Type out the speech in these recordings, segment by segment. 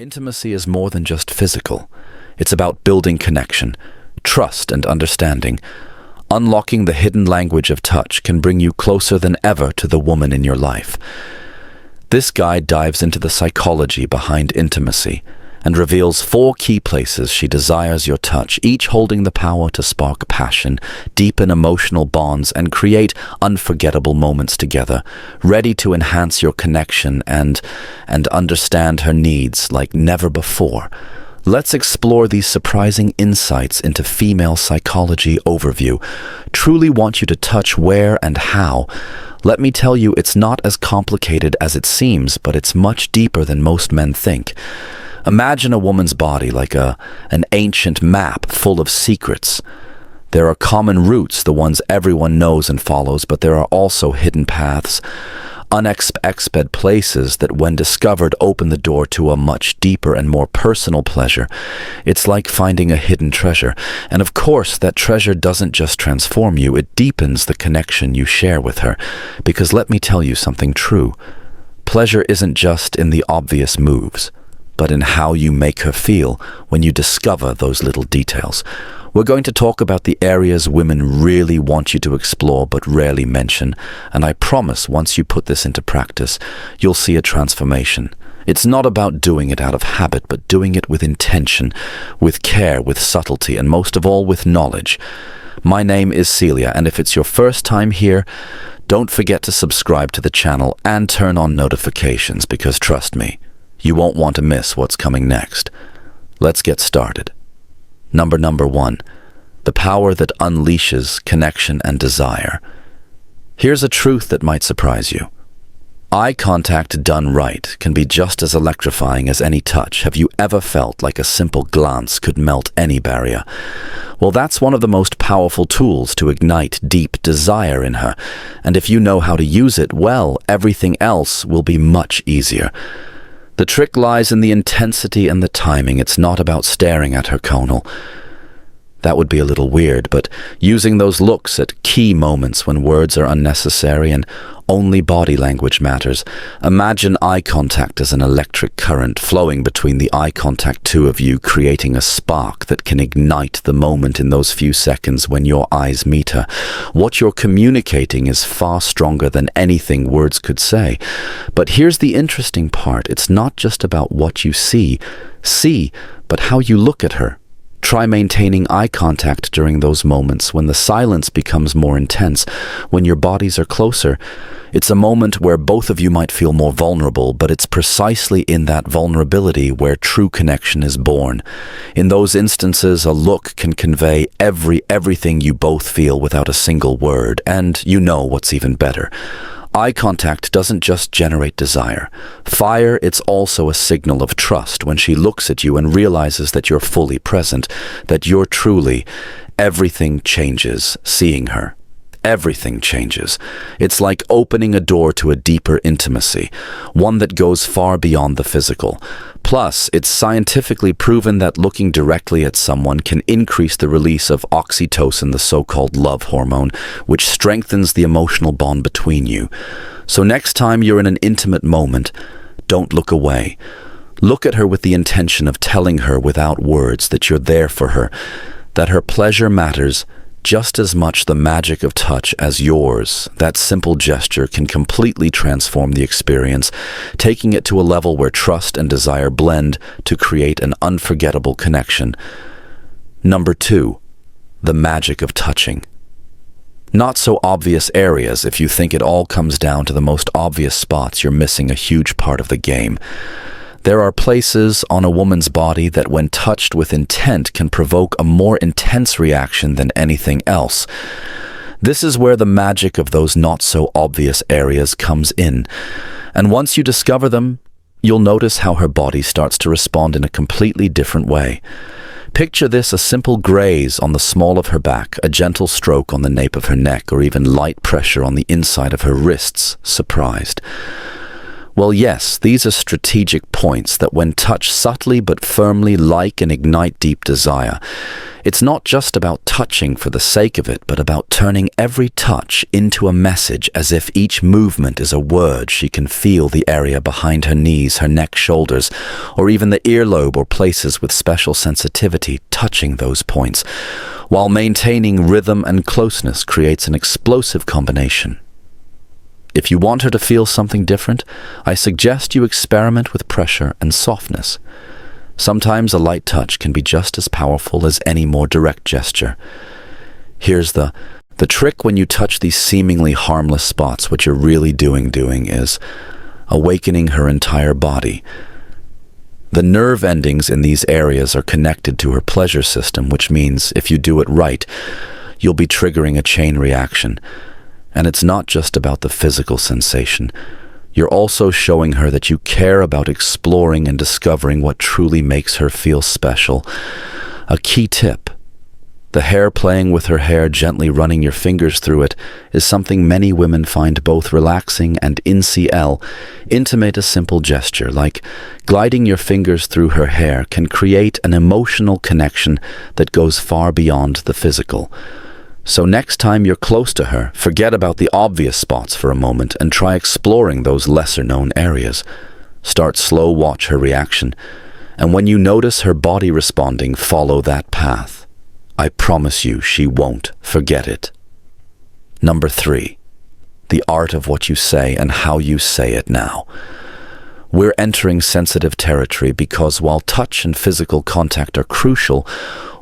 Intimacy is more than just physical. It's about building connection, trust, and understanding. Unlocking the hidden language of touch can bring you closer than ever to the woman in your life. This guide dives into the psychology behind intimacy and reveals 4 key places she desires your touch, each holding the power to spark passion, deepen emotional bonds, and create unforgettable moments together, ready to enhance your connection and understand her needs like never before. Let's explore these surprising insights into female psychology overview. Truly want you to touch where and how. Let me tell you, it's not as complicated as it seems, but it's much deeper than most men think. Imagine a woman's body like an ancient map full of secrets. There are common routes, the ones everyone knows and follows, but there are also hidden paths, unexpected places that when discovered open the door to a much deeper and more personal pleasure. It's like finding a hidden treasure. And of course, that treasure doesn't just transform you, it deepens the connection you share with her. Because let me tell you something true. Pleasure isn't just in the obvious moves, but in how you make her feel when you discover those little details. We're going to talk about the areas women really want you to explore but rarely mention, and I promise once you put this into practice, you'll see a transformation. It's not about doing it out of habit, but doing it with intention, with care, with subtlety, and most of all, with knowledge. My name is Celia, and if it's your first time here, don't forget to subscribe to the channel and turn on notifications, because trust me, you won't want to miss what's coming next. Let's get started. Number 1, the power that unleashes connection and desire. Here's a truth that might surprise you. Eye contact done right can be just as electrifying as any touch. Have you ever felt like a simple glance could melt any barrier? Well, that's one of the most powerful tools to ignite deep desire in her. And if you know how to use it well, everything else will be much easier. The trick lies in the intensity and the timing. It's not about staring at her conal. That would be a little weird, but using those looks at key moments when words are unnecessary and only body language matters. Imagine eye contact as an electric current flowing between the eye contact two of you, creating a spark that can ignite the moment in those few seconds when your eyes meet her. What you're communicating is far stronger than anything words could say. But here's the interesting part. It's not just about what you see, but how you look at her. Try maintaining eye contact during those moments when the silence becomes more intense, when your bodies are closer. It's a moment where both of you might feel more vulnerable, but it's precisely in that vulnerability where true connection is born. In those instances, a look can convey everything you both feel without a single word, and you know what's even better. Eye contact doesn't just generate desire. Fire, it's also a signal of trust when she looks at you and realizes that you're fully present, that you're truly. Everything changes seeing her. Everything changes. It's like opening a door to a deeper intimacy, one that goes far beyond the physical. Plus, it's scientifically proven that looking directly at someone can increase the release of oxytocin, the so-called love hormone, which strengthens the emotional bond between you. So next time you're in an intimate moment, don't look away. Look at her with the intention of telling her without words that you're there for her, that her pleasure matters just as much the magic of touch as yours. That simple gesture can completely transform the experience, taking it to a level where trust and desire blend to create an unforgettable connection. Number 2, the magic of touching. Not so obvious areas. If you think it all comes down to the most obvious spots, you're missing a huge part of the game. There are places on a woman's body that when touched with intent can provoke a more intense reaction than anything else. This is where the magic of those not-so-obvious areas comes in. And once you discover them, you'll notice how her body starts to respond in a completely different way. Picture this: a simple graze on the small of her back, a gentle stroke on the nape of her neck, or even light pressure on the inside of her wrists, surprised. Well, yes, these are strategic points that when touched subtly but firmly like and ignite deep desire. It's not just about touching for the sake of it, but about turning every touch into a message, as if each movement is a word. She can feel the area behind her knees, her neck, shoulders, or even the earlobe or places with special sensitivity, touching those points, while maintaining rhythm and closeness creates an explosive combination. If you want her to feel something different, I suggest you experiment with pressure and softness. Sometimes a light touch can be just as powerful as any more direct gesture. Here's the trick: when you touch these seemingly harmless spots, what you're really doing is awakening her entire body. The nerve endings in these areas are connected to her pleasure system, which means if you do it right, you'll be triggering a chain reaction. And it's not just about the physical sensation. You're also showing her that you care about exploring and discovering what truly makes her feel special. A key tip: the hair playing with her hair, gently running your fingers through it, is something many women find both relaxing and intimate. A simple gesture like gliding your fingers through her hair can create an emotional connection that goes far beyond the physical. So next time you're close to her, forget about the obvious spots for a moment and try exploring those lesser-known areas. Start slow, watch her reaction, and when you notice her body responding, follow that path. I promise you she won't forget it. Number 3, the art of what you say and how you say it now. We're entering sensitive territory because while touch and physical contact are crucial,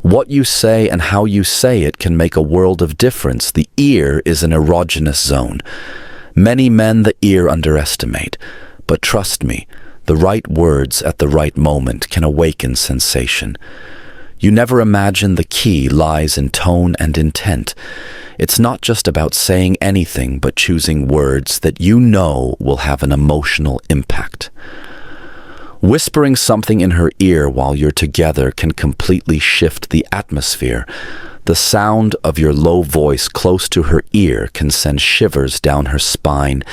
what you say and how you say it can make a world of difference. The ear is an erogenous zone. Many men the ear underestimate, but trust me, the right words at the right moment can awaken sensation. You never imagine the key lies in tone and intent. It's not just about saying anything, but choosing words that you know will have an emotional impact. Whispering something in her ear while you're together can completely shift the atmosphere. The sound of your low voice close to her ear can send shivers down her spine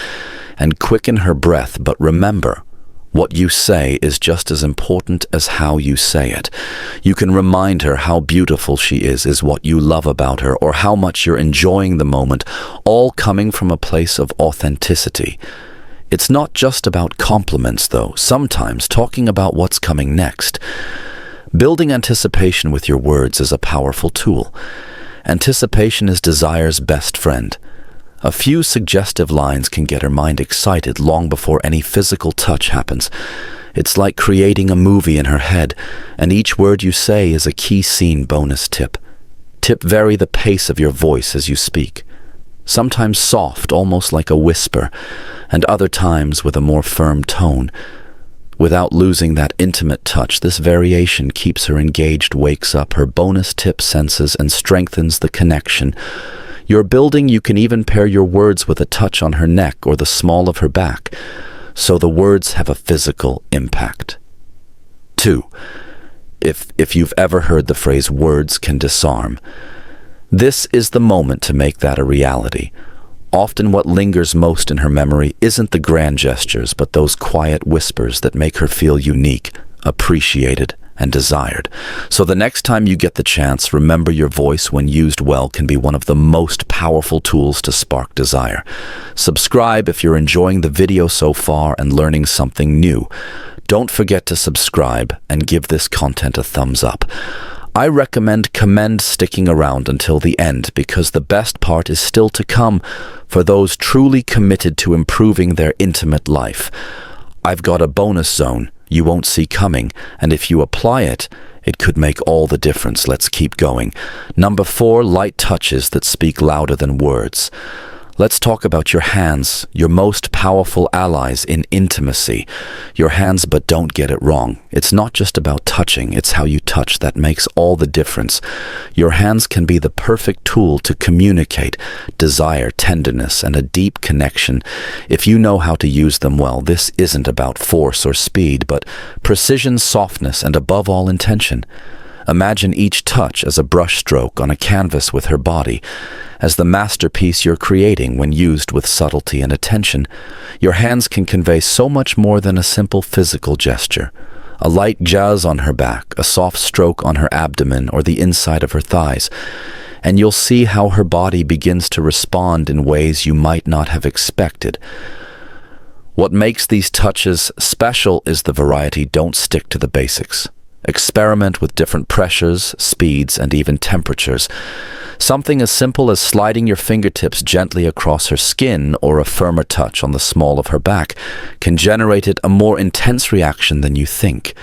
and quicken her breath. But remember, what you say is just as important as how you say it. You can remind her how beautiful she is what you love about her, or how much you're enjoying the moment, all coming from a place of authenticity. It's not just about compliments, though. Sometimes talking about what's coming next. Building anticipation with your words is a powerful tool. Anticipation is desire's best friend. A few suggestive lines can get her mind excited long before any physical touch happens. It's like creating a movie in her head, and each word you say is a key scene bonus tip. Vary the pace of your voice as you speak. Sometimes soft, almost like a whisper, and other times with a more firm tone. Without losing that intimate touch, this variation keeps her engaged, wakes up her bonus tip senses, and strengthens the connection you're building. You can even pair your words with a touch on her neck or the small of her back, so the words have a physical impact. 2. If you've ever heard the phrase, words can disarm, this is the moment to make that a reality. Often what lingers most in her memory isn't the grand gestures, but those quiet whispers that make her feel unique, appreciated, and desired. So the next time you get the chance, remember your voice, when used well, can be one of the most powerful tools to spark desire. Subscribe if you're enjoying the video so far and learning something new. Don't forget to subscribe and give this content a thumbs up. I commend sticking around until the end, because the best part is still to come for those truly committed to improving their intimate life. I've got a bonus zone you won't see coming, and if you apply it, it could make all the difference. Let's keep going. Number 4, light touches that speak louder than words. Let's talk about your hands, your most powerful allies in intimacy. Your hands, but don't get it wrong. It's not just about touching, it's how you touch that makes all the difference. Your hands can be the perfect tool to communicate desire, tenderness, and a deep connection. If you know how to use them well, this isn't about force or speed, but precision, softness, and above all, intention. Imagine each touch as a brushstroke on a canvas with her body, as the masterpiece you're creating when used with subtlety and attention. Your hands can convey so much more than a simple physical gesture. A light jazz on her back, a soft stroke on her abdomen or the inside of her thighs, and you'll see how her body begins to respond in ways you might not have expected. What makes these touches special is the variety. Don't stick to the basics. Experiment with different pressures, speeds, and even temperatures. Something as simple as sliding your fingertips gently across her skin or a firmer touch on the small of her back can generate a more intense reaction than you think.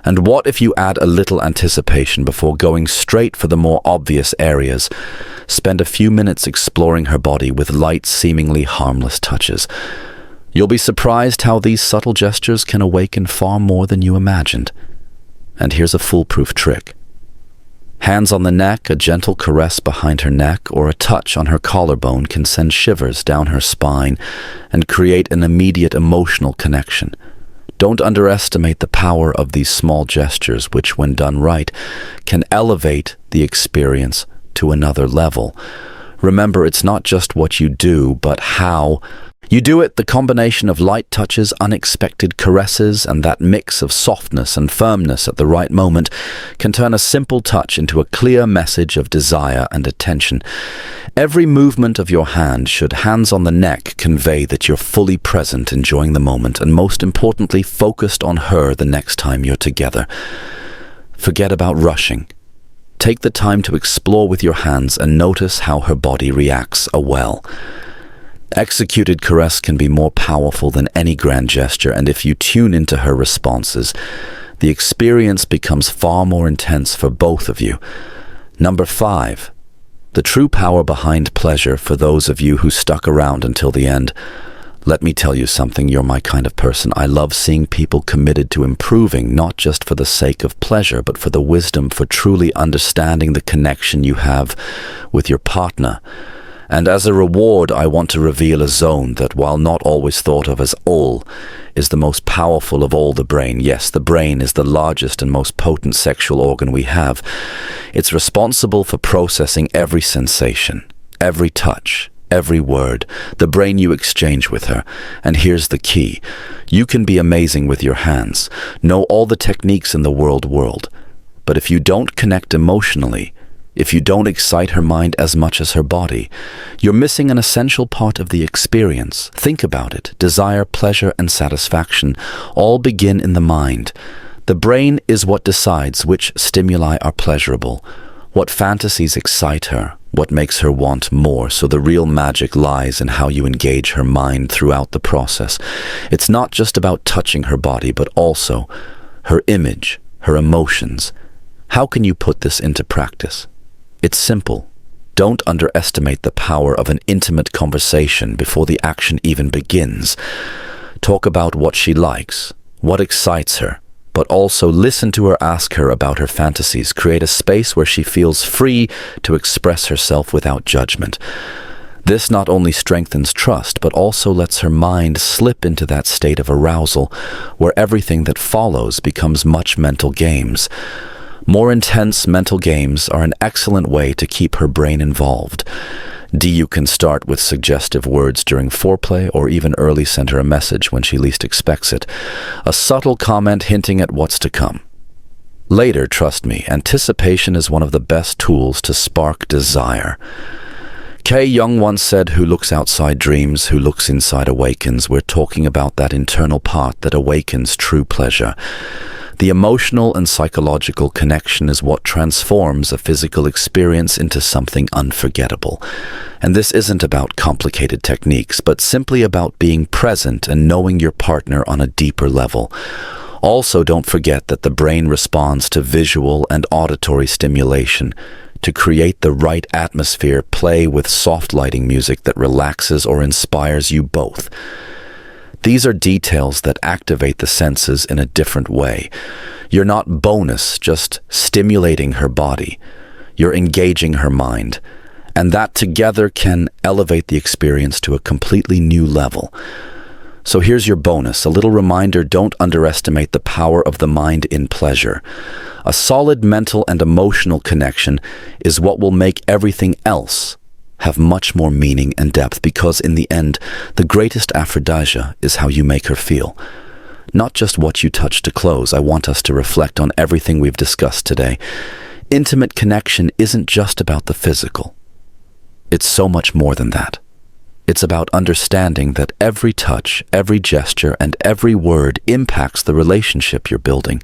And what if you add a little anticipation before going straight for the more obvious areas? Spend a few minutes exploring her body with light, seemingly harmless touches. You'll be surprised how these subtle gestures can awaken far more than you imagined. And here's a foolproof trick. Hands on the neck, a gentle caress behind her neck, or a touch on her collarbone can send shivers down her spine and create an immediate emotional connection. Don't underestimate the power of these small gestures, which, when done right, can elevate the experience to another level. Remember, it's not just what you do, but how you do it. The combination of light touches, unexpected caresses, and that mix of softness and firmness at the right moment can turn a simple touch into a clear message of desire and attention. Every movement of your hand, should hands on the neck, convey that you're fully present, enjoying the moment, and most importantly, focused on her the next time you're together. Forget about rushing. Take the time to explore with your hands and notice how her body reacts. A well-executed caress can be more powerful than any grand gesture, and if you tune into her responses, the experience becomes far more intense for both of you. Number 5. The true power behind pleasure. For those of you who stuck around until the end, let me tell you something, you're my kind of person. I love seeing people committed to improving, not just for the sake of pleasure, but for the wisdom, for truly understanding the connection you have with your partner. And as a reward, I want to reveal a zone that, while not always thought of as all, is the most powerful of all. The brain. Yes, the brain is the largest and most potent sexual organ we have. It's responsible for processing every sensation, every touch, every word, the brain you exchange with her. And here's the key. You can be amazing with your hands, know all the techniques in the world, but if you don't connect emotionally, if you don't excite her mind as much as her body, you're missing an essential part of the experience. Think about it. Desire, pleasure, and satisfaction all begin in the mind. The brain is what decides which stimuli are pleasurable, what fantasies excite her, what makes her want more. So the real magic lies in how you engage her mind throughout the process. It's not just about touching her body, but also her image, her emotions. How can you put this into practice? It's simple. Don't underestimate the power of an intimate conversation before the action even begins. Talk about what she likes, what excites her, but also listen to her, ask her about her fantasies. Create a space where she feels free to express herself without judgment. This not only strengthens trust, but also lets her mind slip into that state of arousal where everything that follows becomes much mental games. More intense mental games are an excellent way to keep her brain involved. You can start with suggestive words during foreplay, or even early send her a message when she least expects it. A subtle comment hinting at what's to come. Later, trust me, anticipation is one of the best tools to spark desire. K. Young once said, "Who looks outside dreams, who looks inside awakens." We're talking about that internal part that awakens true pleasure. The emotional and psychological connection is what transforms a physical experience into something unforgettable. And this isn't about complicated techniques, but simply about being present and knowing your partner on a deeper level. Also, don't forget that the brain responds to visual and auditory stimulation. To create the right atmosphere, play with soft lighting music that relaxes or inspires you both. These are details that activate the senses in a different way. You're not bonus, just stimulating her body. You're engaging her mind. And that together can elevate the experience to a completely new level. So here's your bonus, a little reminder: don't underestimate the power of the mind in pleasure. A solid mental and emotional connection is what will make everything else have much more meaning and depth, because in the end, the greatest aphrodisia is how you make her feel. Not just what you touch. To close, I want us to reflect on everything we've discussed today. Intimate connection isn't just about the physical. It's so much more than that. It's about understanding that every touch, every gesture, and every word impacts the relationship you're building.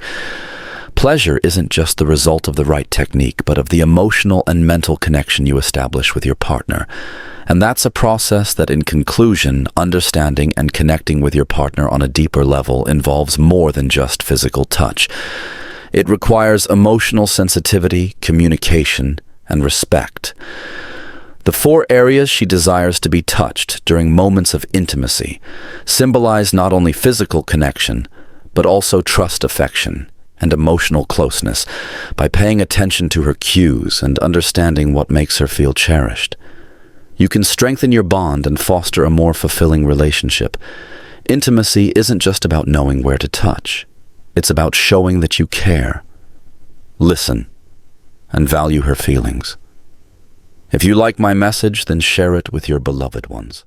Pleasure isn't just the result of the right technique, but of the emotional and mental connection you establish with your partner. And that's a process that, in conclusion, understanding and connecting with your partner on a deeper level involves more than just physical touch. It requires emotional sensitivity, communication, and respect. The 4 areas she desires to be touched during moments of intimacy symbolize not only physical connection, but also trust, affection, and emotional closeness. By paying attention to her cues and understanding what makes her feel cherished, you can strengthen your bond and foster a more fulfilling relationship. Intimacy isn't just about knowing where to touch. It's about showing that you care, listen, and value her feelings. If you like my message, then share it with your beloved ones.